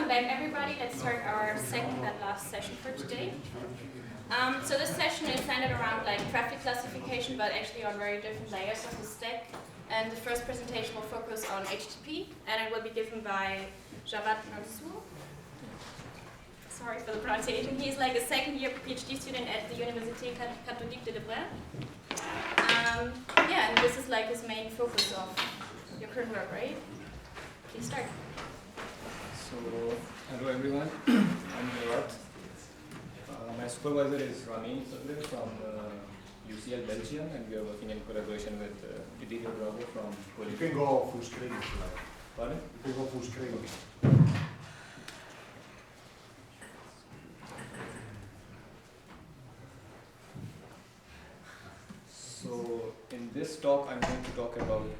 Welcome back, everybody. Let's start our second and last session for today. So this session is centered around traffic classification, but actually on very different layers of the stack. And the first presentation will focus on HTTP, and it will be given by Jawad Manzoor. Sorry for the pronunciation. He's a second-year PhD student at the Université Catholique de Libre. Yeah, and this is his main focus of your current work, right? Please start. So, hello everyone, I'm Jawad. My supervisor is Rami Sadler from UCL Belgium, and we are working in collaboration with Didier Bravo from Poland. You can go full screen if you like. Pardon? You can go full screen. Okay. So, in this talk, I'm going to talk about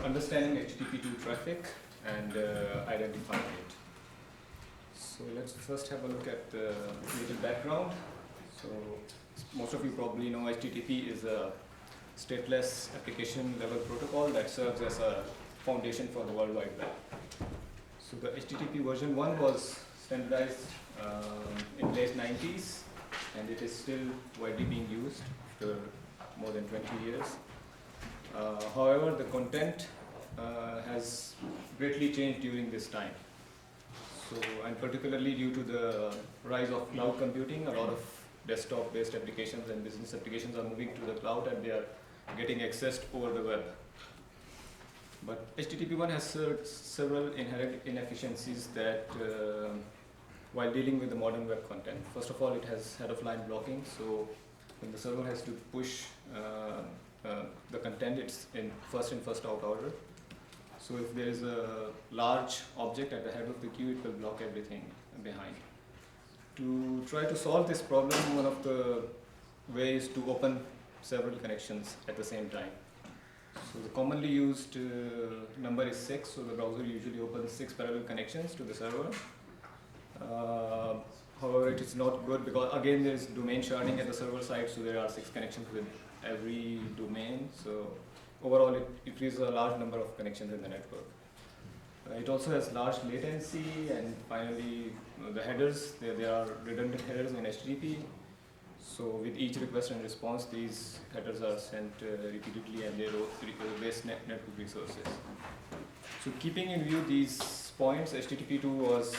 understanding HTTP2 traffic and identifying it. So let's first have a look at the little background. So most of you probably know HTTP is a stateless application level protocol that serves as a foundation for the World Wide Web. So the HTTP version 1 was standardized in late 90s, and it is still widely being used after more than 20 years. However, the content has greatly changed during this time. So, and particularly due to the rise of cloud computing, a lot of desktop-based applications and business applications are moving to the cloud, and they are getting accessed over the web. But HTTP1 has several inherent inefficiencies that, while dealing with the modern web content. First of all, it has head-of-line blocking, so when the server has to push the content, it's in first out order. So if there is a large object at the head of the queue, it will block everything behind. To try to solve this problem, one of the ways to open several connections at the same time. So the commonly used number is 6, so the browser usually opens 6 parallel connections to the server. However, it is not good because again there is domain sharding at the server side, so there are 6 connections with every domain. So overall, it creates a large number of connections in the network. It also has large latency, and finally, the headers, there are redundant headers in HTTP. So with each request and response, these headers are sent repeatedly, and they waste network resources. So keeping in view these points, HTTP2 was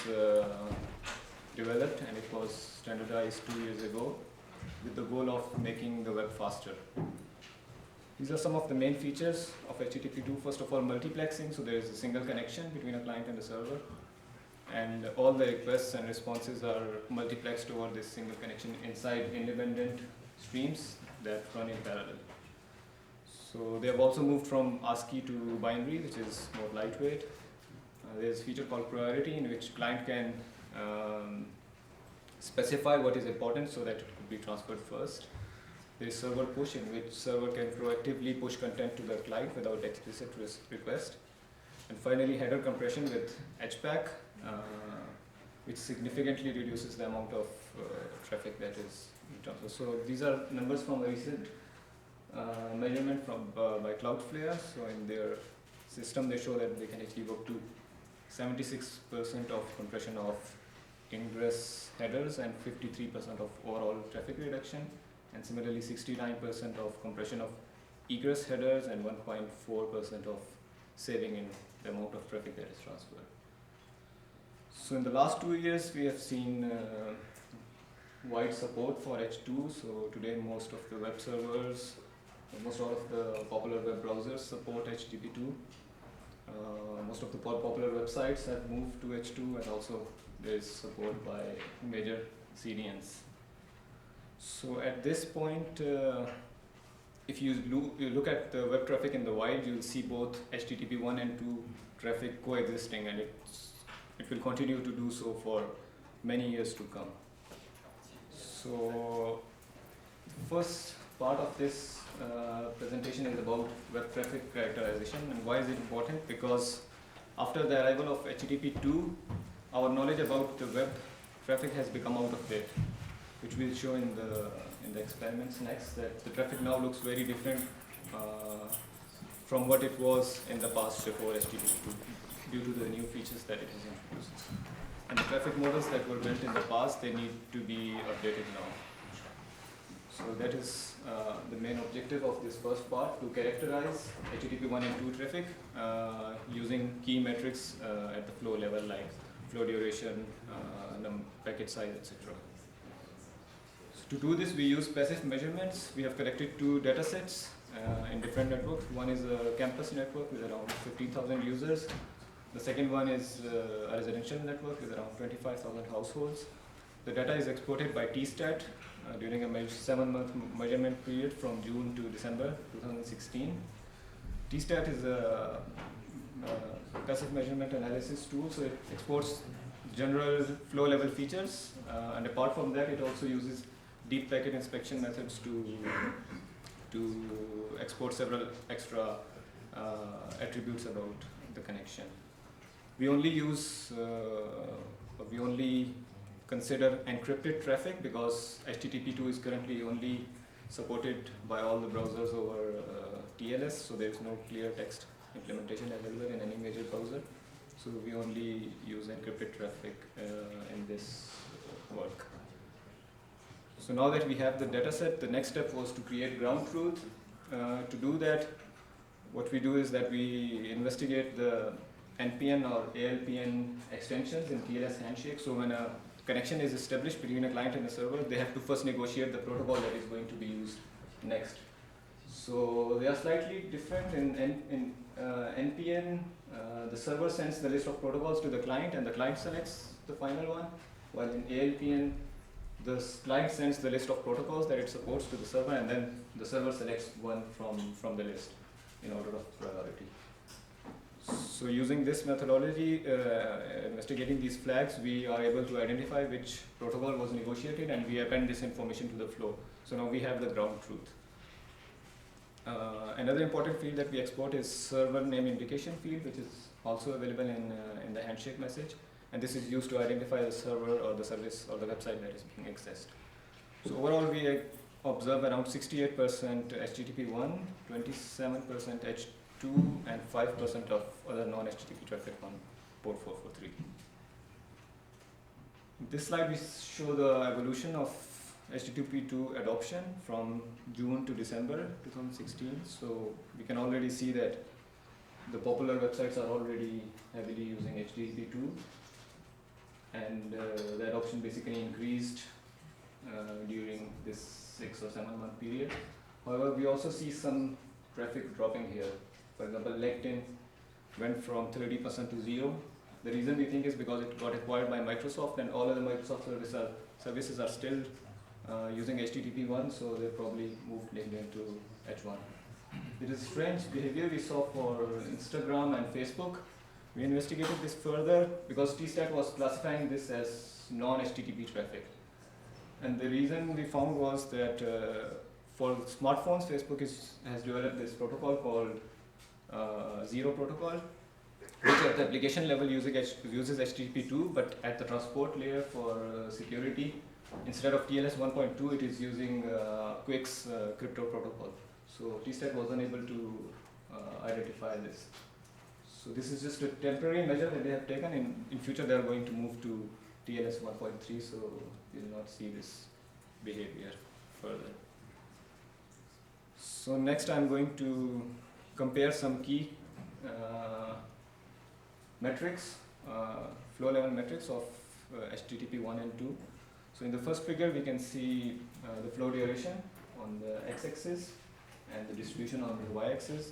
developed, and it was standardized 2 years ago with the goal of making the web faster. These are some of the main features of HTTP2. First of all, multiplexing, so there is a single connection between a client and a server, and all the requests and responses are multiplexed over this single connection inside independent streams that run in parallel. So they have also moved from ASCII to binary, which is more lightweight. There's a feature called priority, in which client can specify what is important so that it could be transferred first. There is server push, in which server can proactively push content to the client without explicit request. And finally, header compression with HPAC, which significantly reduces the amount of traffic that is transferred. So these are numbers from a recent measurement by Cloudflare. So in their system, they show that they can achieve up to 76% of compression of ingress headers and 53% of overall traffic reduction. And similarly, 69% of compression of egress headers and 1.4% of saving in the amount of traffic that is transferred. So in the last 2 years, we have seen wide support for H2. So today, most of the web servers, almost all of the popular web browsers support HTTP2. Most of the popular websites have moved to H2, and also there is support by major CDNs. So at this point, if you look at the web traffic in the wild, you'll see both HTTP 1 and 2 traffic coexisting, and it will continue to do so for many years to come. So the first part of this presentation is about web traffic characterization. And why is it important? Because after the arrival of HTTP 2, our knowledge about the web traffic has become out of date, which we'll show in the experiments next, that the traffic now looks very different from what it was in the past before HTTP2. due to the new features that it has introduced. And the traffic models that were built in the past, they need to be updated now. So that is the main objective of this first part, to characterize HTTP 1 and 2 traffic using key metrics at the flow level, like flow duration, packet size, etc. So to do this, we use passive measurements. We have collected 2 data sets in different networks. One is a campus network with around 15,000 users. The second one is a residential network with around 25,000 households. The data is exported by tstat during a 7-month measurement period from June to December 2016. tstat is a passive measurement analysis tool, so it exports general flow level features, and apart from that, it also uses deep packet inspection methods to export several extra attributes about the connection. We only consider encrypted traffic because HTTP2 is currently only supported by all the browsers over TLS, so there is no clear text implementation available in any major browser. So we only use encrypted traffic in this work. So now that we have the data set, the next step was to create ground truth. To do that, what we do is that we investigate the NPN or ALPN extensions in TLS handshake. So when a connection is established between a client and a server, they have to first negotiate the protocol that is going to be used next. So they are slightly different. In NPN, the server sends the list of protocols to the client and the client selects the final one, while in ALPN, the client sends the list of protocols that it supports to the server, and then the server selects one from the list in order of priority. So using this methodology, investigating these flags, we are able to identify which protocol was negotiated, and we append this information to the flow. So now we have the ground truth. Another important field that we export is server name indication field, which is also available in the handshake message. And this is used to identify the server or the service or the website that is being accessed. So overall, we observe around 68% HTTP1, 27% H2, and 5% of other non-HTTP traffic on port 443. In this slide, we show the evolution of HTTP2 adoption from June to December 2016. So we can already see that the popular websites are already heavily using HTTP2. And the adoption basically increased during this 6 or 7 month period. However, we also see some traffic dropping here. For example, LinkedIn went from 30% to 0. The reason we think is because it got acquired by Microsoft, and all other Microsoft services are still using HTTP1, so they probably moved LinkedIn to H1. It is strange behavior we saw for Instagram and Facebook. We investigated this further because tstat was classifying this as non-HTTP traffic. And the reason we found was that for smartphones, Facebook has developed this protocol called Zero Protocol, which at the application level uses HTTP2, but at the transport layer for security, instead of TLS 1.2, it is using Quick's crypto protocol. So tstat was unable to identify this. So this is just a temporary measure that they have taken. In future, they are going to move to TLS 1.3, so you will not see this behavior further. So next, I'm going to compare some key metrics, flow level metrics of HTTP 1 and 2. So in the first figure, we can see the flow duration on the x-axis and the distribution on the y-axis.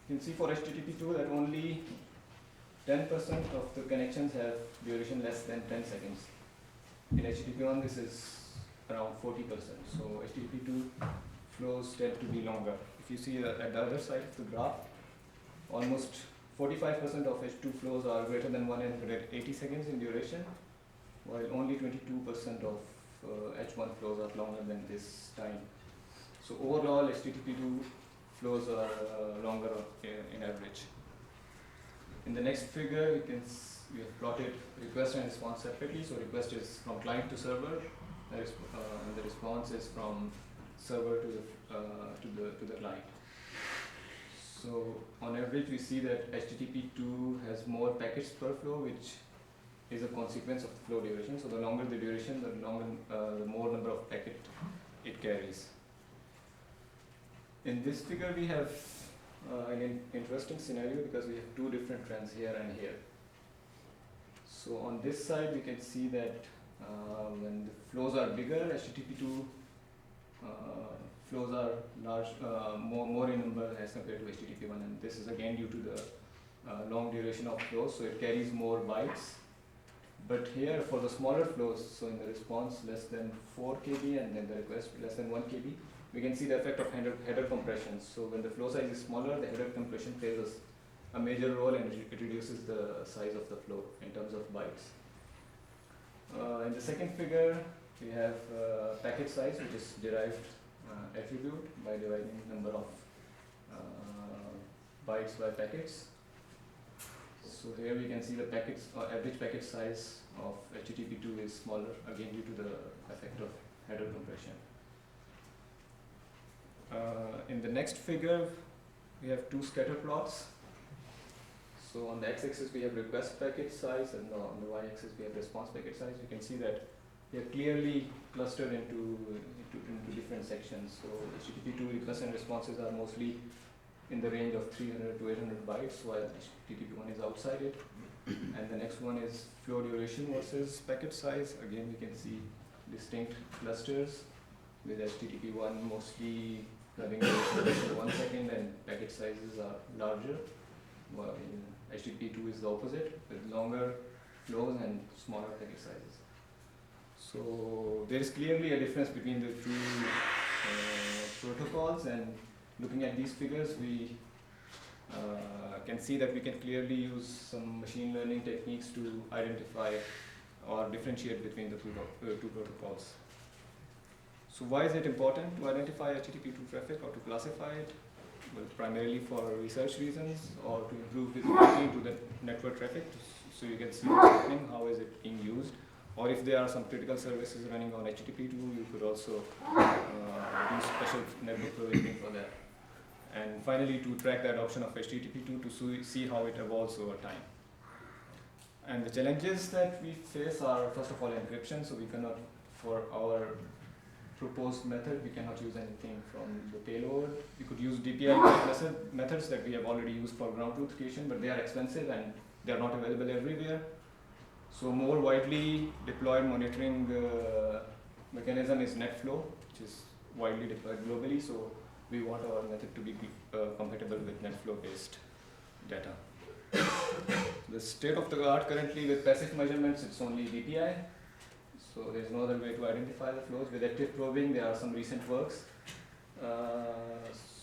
You can see for HTTP2 that only 10% of the connections have duration less than 10 seconds. In HTTP1, this is around 40%. So HTTP2 flows tend to be longer. If you see at the other side of the graph, almost 45% of H2 flows are greater than 180 seconds in duration, while only 22% of H1 flows are longer than this time. So overall, HTTP2 flows are longer in average. In the next figure, we have plotted request and response separately. So request is from client to server, and the response is from server to the client. So on average, we see that HTTP2 has more packets per flow, which is a consequence of the flow duration. So the longer the duration, the more number of packets it carries. In this figure, we have an interesting scenario because we have two different trends here and here. So on this side, we can see that when the flows are bigger, HTTP2 flows are large, more in number as compared to HTTP1, and this is again due to the long duration of flows, so it carries more bytes. But here for the smaller flows, so in the response less than 4 KB and then the request less than 1 KB, we can see the effect of header compression. So when the flow size is smaller, the header compression plays a major role, and it reduces the size of the flow in terms of bytes. In the second figure, we have packet size, which is derived attribute by dividing number of bytes by packets. So here we can see the packets, average packet size of HTTP2 is smaller, again due to the effect of header compression. In the next figure, we have two scatter plots. So on the x-axis we have request packet size, and on the y-axis we have response packet size. You can see that they are clearly clustered into different sections. So HTTP2 requests and responses are mostly in the range of 300 to 800 bytes, while HTTP1 is outside it. And the next one is flow duration versus packet size. Again, we can see distinct clusters, with HTTP1 mostly having a duration of 1 second and packet sizes are larger, while HTTP2 is the opposite, with longer flows and smaller packet sizes. So there is clearly a difference between the two protocols, and looking at these figures, we can see that we can clearly use some machine learning techniques to identify or differentiate between the two protocols. So why is it important to identify HTTP2 traffic or to classify it? Well, primarily for research reasons or to improve visibility into the network traffic, so you can see what's happening, how is it being used, or if there are some critical services running on HTTP2, you could also do special network provisioning for that. And finally, to track the adoption of HTTP2 to see how it evolves over time. And the challenges that we face are, first of all, encryption. So we cannot, for our proposed method, we cannot use anything from the payload. We could use DPI methods that we have already used for ground truth creation, but they are expensive and they are not available everywhere. So more widely deployed monitoring mechanism is NetFlow, which is widely deployed globally. So we want our method to be compatible with NetFlow based data. The state of the art currently with passive measurements, it's only DPI. So there's no other way to identify the flows. With active probing, there are some recent works.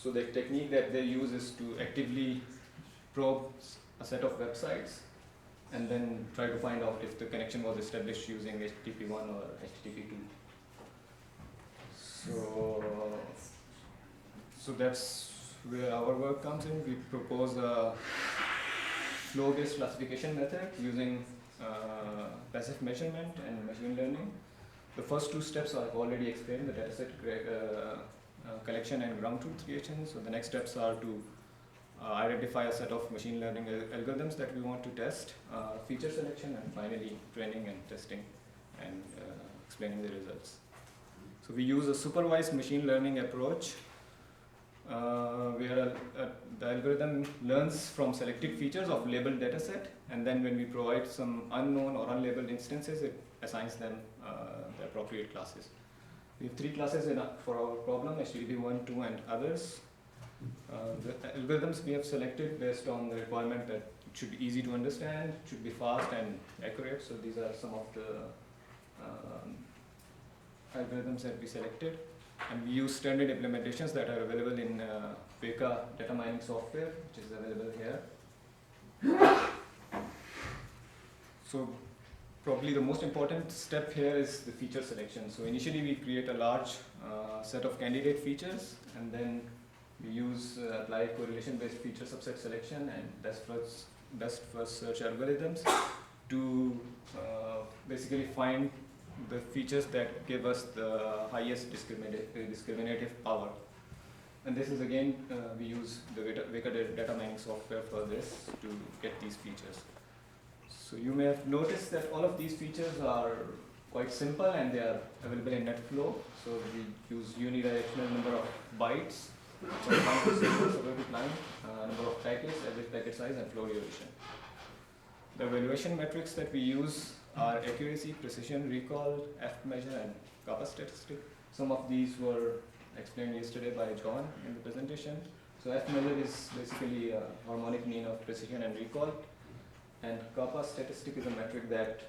So the technique that they use is to actively probe a set of websites and then try to find out if the connection was established using HTTP1 or HTTP2. So that's where our work comes in. We propose a flow-based classification method using passive measurement and machine learning. The first two steps I've already explained, the dataset collection and ground truth creation. So the next steps are to identify a set of machine learning algorithms that we want to test, feature selection, and finally training and testing and explaining the results. So we use a supervised machine learning approach where the algorithm learns from selected features of labeled dataset, and then when we provide some unknown or unlabeled instances, it assigns them the appropriate classes. We have 3 classes for our problem, HTTP1, 2, and others. The algorithms we have selected based on the requirement that it should be easy to understand, it should be fast and accurate. So these are some of the algorithms that we selected. And we use standard implementations that are available in Weka data mining software, which is available here. So probably the most important step here is the feature selection. So initially we create a large set of candidate features, and then we use apply correlation-based feature subset selection and best first search algorithms to basically find the features that give us the highest discriminative power. And this is again, we use the Vector data mining software for this to get these features. So you may have noticed that all of these features are quite simple and they are available in NetFlow. So we use unidirectional number of bytes for line, number of packets, average packet size, and flow duration. The evaluation metrics that we use are accuracy, precision, recall, F measure, and kappa statistic. Some of these were explained yesterday by John in the presentation. So F measure is basically a harmonic mean of precision and recall, and kappa statistic is a metric that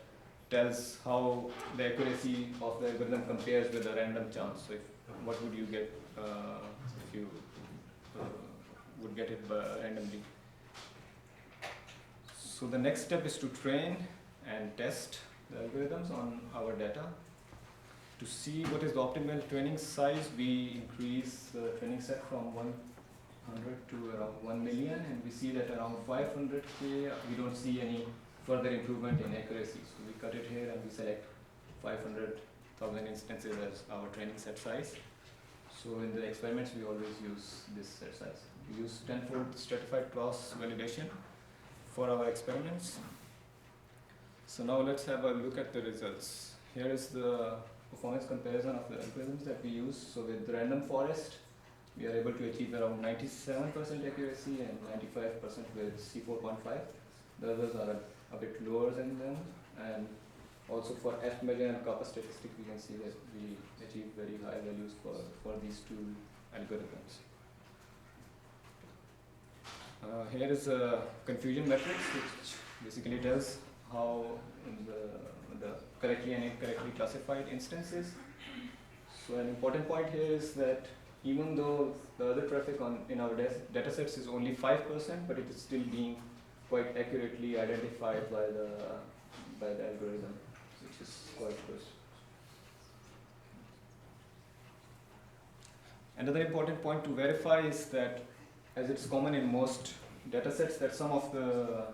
tells how the accuracy of the algorithm compares with a random chance. So what would you get if you would get it randomly. So the next step is to train and test the algorithms on our data. To see what is the optimal training size, we increase the training set from 100 to around 1 million, and we see that around 500K, we don't see any further improvement in accuracy. So we cut it here and we select 500,000 instances as our training set size. So in the experiments, we always use this set size. We use 10-fold stratified cross validation for our experiments. So now let's have a look at the results. Here is the performance comparison of the algorithms that we use. So with random forest, we are able to achieve around 97% accuracy and 95% with C4.5. The others are a bit lower than them. And also for F measure and kappa statistic, we can see that we achieve very high values for these two algorithms. Here is a confusion matrix, which basically tells how the correctly and incorrectly classified instances. So an important point here is that even though the other traffic in our data sets is only 5%, but it is still being quite accurately identified by the algorithm, which is quite good. Another important point to verify is that, as it's common in most datasets, that some of the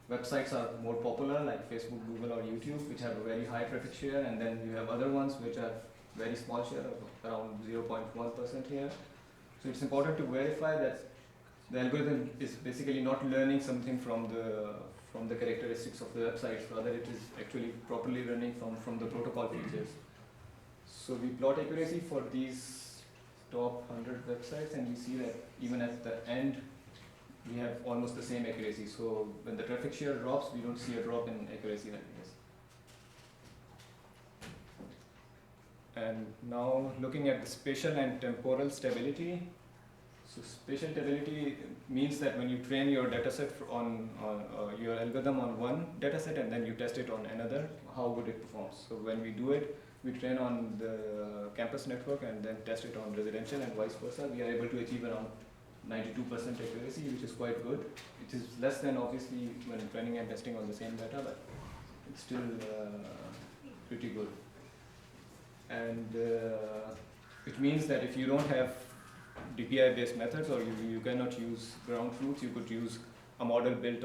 websites are more popular, like Facebook, Google, or YouTube, which have a very high traffic share, and then you have other ones which have very small share of around 0.1% here. So it's important to verify that the algorithm is basically not learning something from the characteristics of the websites, rather it is actually properly learning from the protocol features. So we plot accuracy for these top 100 websites, and we see that even at the end we have almost the same accuracy. So when the traffic share drops, we don't see a drop in accuracy like this. And now looking at the spatial and temporal stability. So spatial stability means that when you train your dataset on your algorithm on one dataset and then you test it on another, how would it perform? So when we do it, we train on the campus network and then test it on residential and vice versa. We are able to achieve around 92% accuracy, which is quite good. It is less than obviously when training and testing on the same data, but it's still pretty good. And it means that if you don't have DPI based methods, or you cannot use ground truth, you could use a model built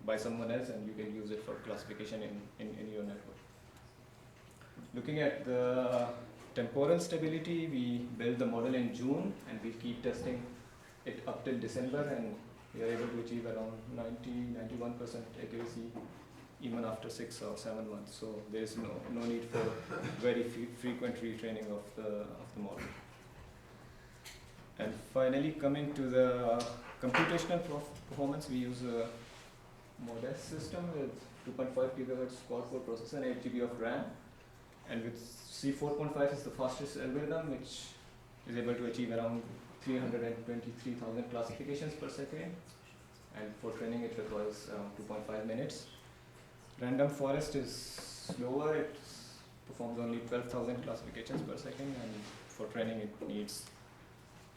by someone else, and you can use it for classification in your network. Looking at the temporal stability, we build the model in June and we keep testing it up till December, and we are able to achieve around 91% accuracy even after 6 or 7 months. So there is no need for very frequent retraining of the model. And finally, coming to the computational performance, we use a modest system with 2.5 GHz quad-core processor and 8 GB of RAM. And with C4.5 is the fastest algorithm, which is able to achieve around 323,000 classifications per second. And for training, it requires around 2.5 minutes. Random forest is slower. It performs only 12,000 classifications per second, and for training, it needs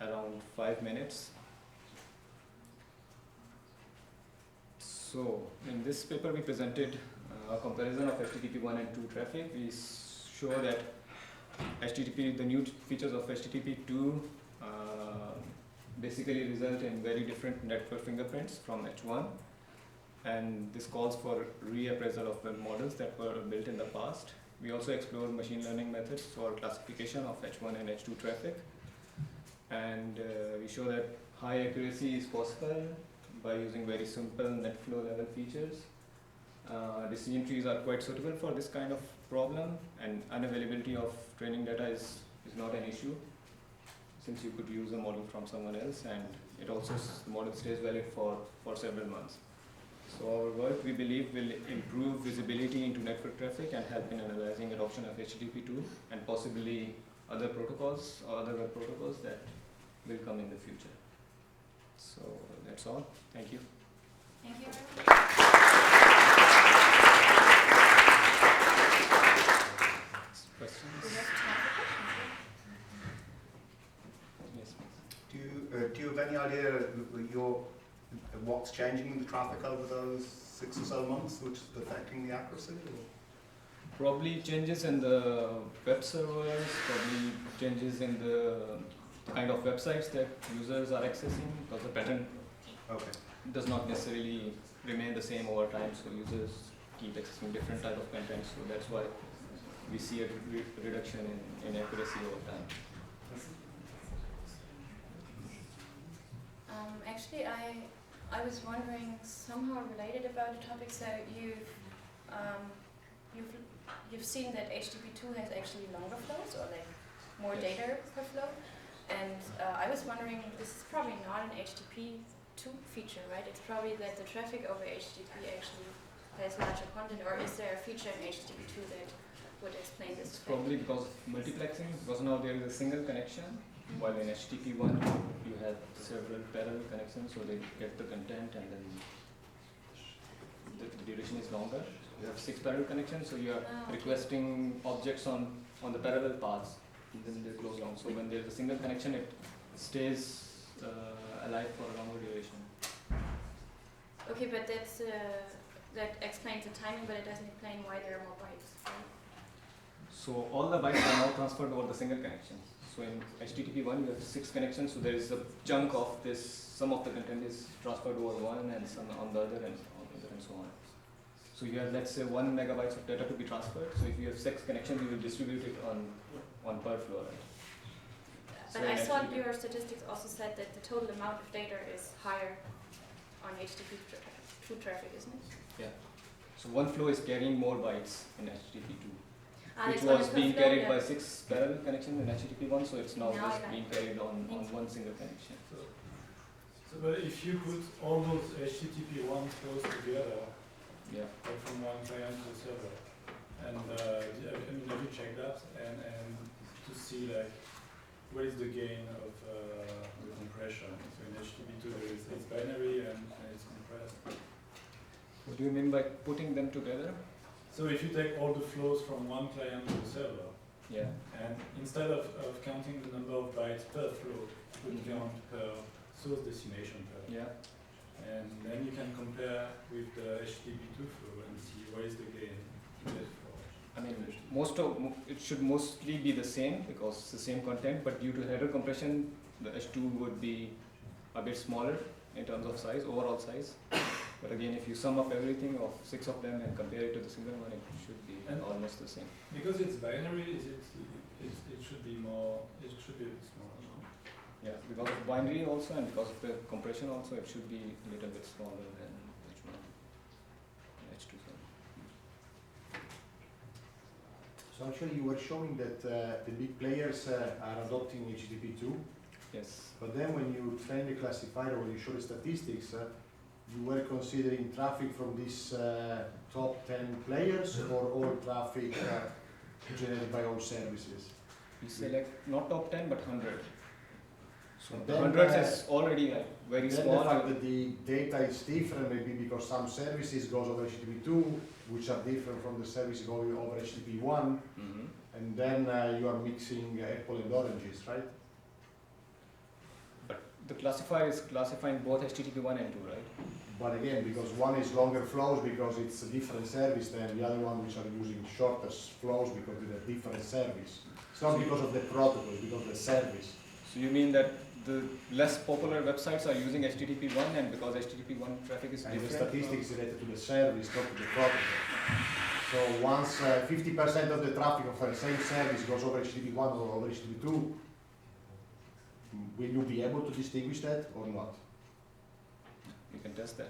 around 5 minutes. So in this paper, we presented a comparison of HTTP1 and 2 traffic. We show that the new features of HTTP2 basically result in very different network fingerprints from H1, and this calls for reappraisal of the models that were built in the past. We also explore machine learning methods for classification of H1 and H2 traffic. and we show that high accuracy is possible by using very simple net flow level features. Decision trees are quite suitable for this kind of problem, and unavailability of training data is not an issue, since you could use a model from someone else, and it also the model stays valid for several months. So our work, we believe, will improve visibility into network traffic and help in analyzing adoption of HTTP2 and possibly other protocols or other web protocols that will come in the future. So that's all. Thank you. Thank you. Questions? We have time for questions. Yes, please. Do you have any idea what's changing in the traffic over those 6 or so months, which is affecting the accuracy? Or? Probably changes in the web servers, probably changes in the kind of websites that users are accessing, because the pattern does not necessarily remain the same over time, so users keep accessing different type of content, so that's why we see a reduction in accuracy over time. Actually, I was wondering, somehow related about the topic, so you've seen that HTTP2 has actually longer flows, or like more data per flow, and I was wondering, this is probably not an HTTP2 feature, right? It's probably that the traffic over HTTP actually has larger content, or is there a feature in HTTP2 that would explain this? Probably because of multiplexing, because now there is a single connection, while in HTTP1 you have several parallel connections, so they get the content and then the duration is longer. You have 6 parallel connections, so you are requesting objects on the parallel paths, and then they close down. So when there is a single connection, it stays alive for a longer duration. Okay, but that explains the timing, but it doesn't explain why there are more bytes. Right? So all the bytes are now transferred over the single connection. So in HTTP1 you have 6 connections, so there is a chunk of this, some of the content is transferred over one and some on the other and so on. So you have, let's say, 1 megabytes of data to be transferred, so if you have 6 connections you will distribute it on per flow, right? But I thought your statistics also said that the total amount of data is higher on HTTP2 traffic, isn't it? Yeah. So one flow is carrying more bytes in HTTP2. Which It's was on being flow, carried yeah. by 6 parallel connections in HTTP1, so it's now Now just I being got it. carried on Thank you. one single connection. So, but if you put all those HTTP1 flows together, Yeah. like from one client to the server, and have you checked that and to see like what is the gain of the compression? So in HTTP2 it's binary and it's compressed. What do you mean by putting them together? So if you take all the flows from one client to the server, Yeah. and instead of counting the number of bytes per flow, you could count per source destination per. Yeah. And then you can compare with the HTTP2 flow and see what is the gain you get for. I mean, it should mostly be the same because it's the same content, but due to header compression, the H2 would be a bit smaller in terms of size, overall size. But again, if you sum up everything of 6 of them and compare it to the single one, it should be almost the same. Because it's binary, it should be more. It should be a bit smaller. No? Yeah, because of binary also and because of the compression also, it should be a little bit smaller than H1, H2. So actually you were showing that the big players are adopting HTTP2, Yes. but then when you train the classifier, when you show the statistics, you were considering traffic from these top 10 players or all traffic generated by all services? We select not top 10 but 100. So And the then, hundreds is already like very then small. the fact that the data is different, maybe because some services goes over HTTP2, which are different from the services going over HTTP1, Mhm. and then you are mixing apple and oranges, right? But the classifier is classifying both HTTP1 and 2, right? But again, because one is longer flows because it's a different service than the other one which are using shorter flows because it's a different service. It's not because of the protocol, it's because of the service. So you mean that the less popular websites are using HTTP1 and because HTTP1 traffic is And the different? statistics related to the service, not to the protocol. So once 50% of the traffic of the same service goes over HTTP1 or over HTTP2, Will you be able to distinguish that or not? You can test that.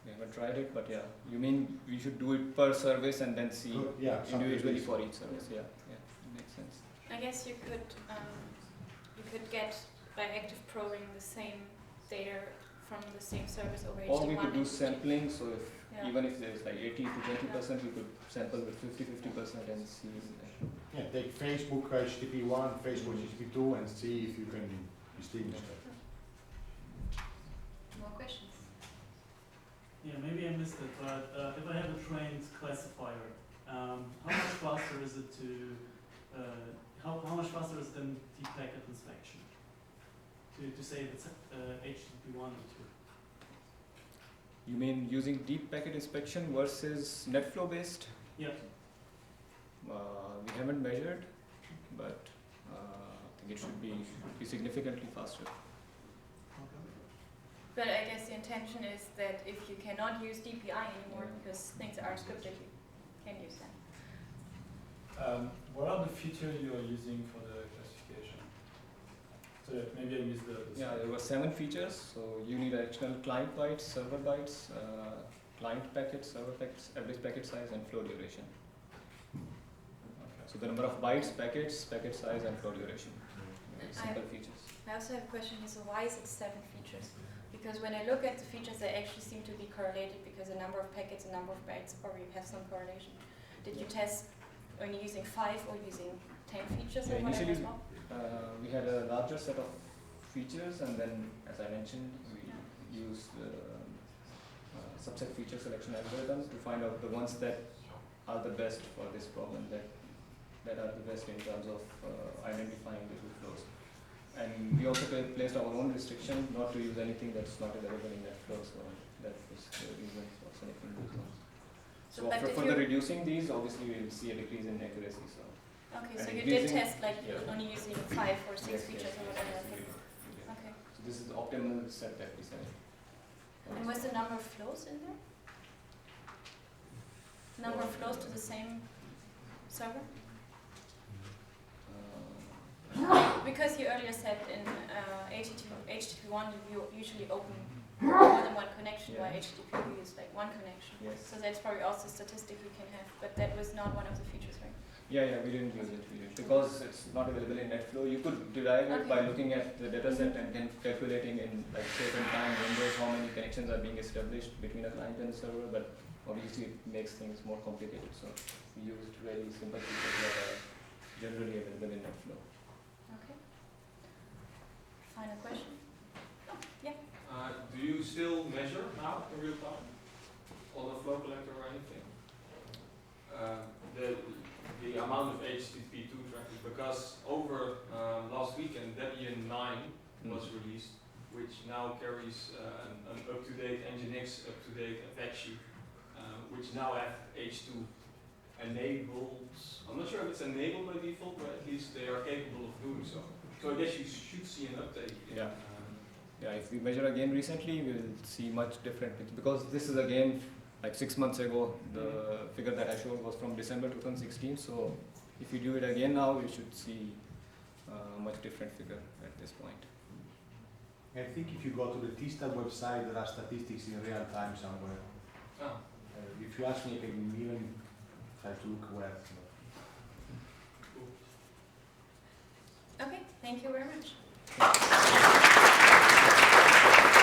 We haven't tried it, but yeah. You mean we should do it per service and then see Yeah, something individually like for each service? Yeah, yeah, makes sense. I guess you could get by active probing the same data from the same service over HTTP1. Or we could do sampling, so if Yeah. even if there's like 80 to 20%, we could sample with 50% and see. Yeah, take Facebook HTTP1, Facebook HTTP2 and see if you can distinguish that. More questions? Yeah, maybe I missed it, but if I have a trained classifier, how much faster is it to, how much faster is than deep packet inspection? To say if it's HTTP1 or 2? You mean using deep packet inspection versus NetFlow based? Yeah. We haven't measured, but I think it should be significantly faster. But I guess the intention is that if you cannot use DPI anymore because things are scripted, you can use them. What are the features you are using for the classification? So that maybe I missed the Yeah, there were 7 features. So you need additional client bytes, server bytes, client packets, server packets, average packet size, and flow duration. So the number of bytes, packets, packet size, and flow duration. Simple features. I also have a question here, so why is it 7 features? Because when I look at the features, they actually seem to be correlated because the number of packets and number of bytes probably have some correlation. Did you test only using 5 or using 10 features or whatever as well? We had a larger set of features, and then, as I mentioned, we used subset feature selection algorithm to find out the ones that are the best for this problem, that are the best in terms of identifying the root flows. And we also placed our own restriction not to use anything that's not available in NetFlow, so that was the reason for selecting these ones. So but after did further you- reducing these, obviously we'll see a decrease in accuracy. So Okay, and so you increasing- did test like yeah. only using 5 or 6 Yes, features yes, or yes, whatever. yes, we did. Okay. So this is the optimal set that we set. And was the number of flows in there? Number of flows to the same server? Because you earlier said in HTTP1 you usually open more than one connection, while Yeah. HTTP you use like one connection. Yes. So that's probably also a statistic you can have, but that was not one of the features, right? Yeah, we didn't use it. Because it's not available in NetFlow. You could derive it by looking at the dataset and then calculating in like certain time windows how many connections are being established between a client and a server, but obviously it makes things more complicated. So we used very simple features that are generally available in NetFlow. Okay. Final question? Oh, yeah. Do you still measure now in real time on a flow collector or anything? The amount of HTTP2 traffic, because over last weekend Debian 9 was released, which now carries an up-to-date Nginx, up-to-date Apache, which now have H2 enabled. I'm not sure if it's enabled by default, but at least they are capable of doing so. So I guess you should see an update. Yeah. Yeah, if we measure again recently, we'll see much different, because this is again like 6 months ago. The figure that I showed was from December 2016. So if you do it again now, you should see a much different figure at this point. I think if you go to the TSTAT website, there are statistics in real time somewhere. Oh. If you ask me, I can even try to look where. Okay, thank you very much.